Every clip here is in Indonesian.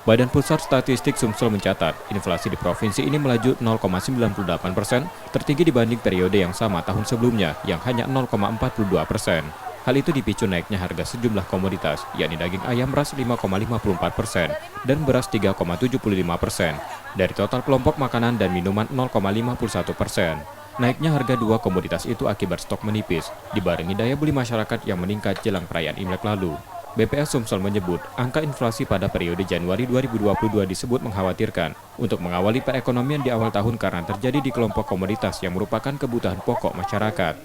Badan Pusat Statistik Sumsel mencatat, inflasi di provinsi ini melaju 0,98%, tertinggi dibanding periode yang sama tahun sebelumnya, yang hanya 0,42%. Hal itu dipicu naiknya harga sejumlah komoditas, yakni daging ayam beras 5,54% dan beras 3,75%. Dari total kelompok makanan dan minuman 0,51%. Naiknya harga dua komoditas itu akibat stok menipis, dibarengi daya beli masyarakat yang meningkat jelang perayaan Imlek lalu. BPS Sumsel menyebut, angka inflasi pada periode Januari 2022 disebut mengkhawatirkan untuk mengawali perekonomian di awal tahun karena terjadi di kelompok komoditas yang merupakan kebutuhan pokok masyarakat.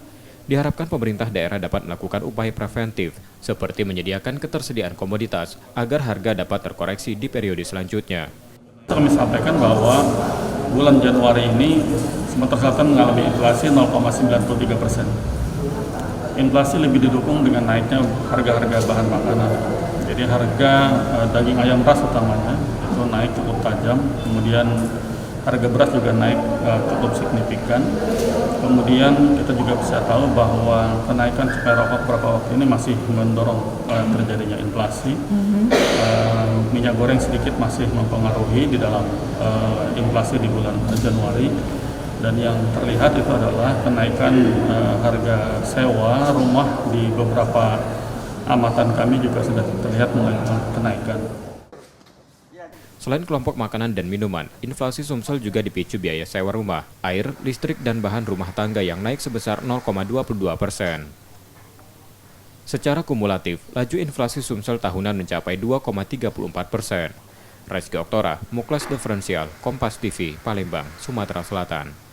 Diharapkan pemerintah daerah dapat melakukan upaya preventif, seperti menyediakan ketersediaan komoditas agar harga dapat terkoreksi di periode selanjutnya. Kami sampaikan bahwa bulan Januari ini Sumatera Selatan mengalami inflasi 0,93%. Inflasi lebih didukung dengan naiknya harga-harga bahan makanan. Jadi harga daging ayam ras utamanya itu naik cukup tajam. Kemudian harga beras juga naik cukup signifikan. Kemudian kita juga bisa tahu bahwa kenaikan cukai rokok beberapa waktu ini masih mendorong terjadinya inflasi. Minyak goreng sedikit masih mempengaruhi di dalam inflasi di bulan Januari. Dan yang terlihat itu adalah kenaikan harga sewa rumah di beberapa amatan kami juga sudah terlihat mulai kenaikan. Selain kelompok makanan dan minuman, inflasi Sumsel juga dipicu biaya sewa rumah, air, listrik, dan bahan rumah tangga yang naik sebesar 0,22%. Secara kumulatif, laju inflasi Sumsel tahunan mencapai 2,34%. Rizky Oktora, Muklas Diferensial, Kompas TV, Palembang, Sumatera Selatan.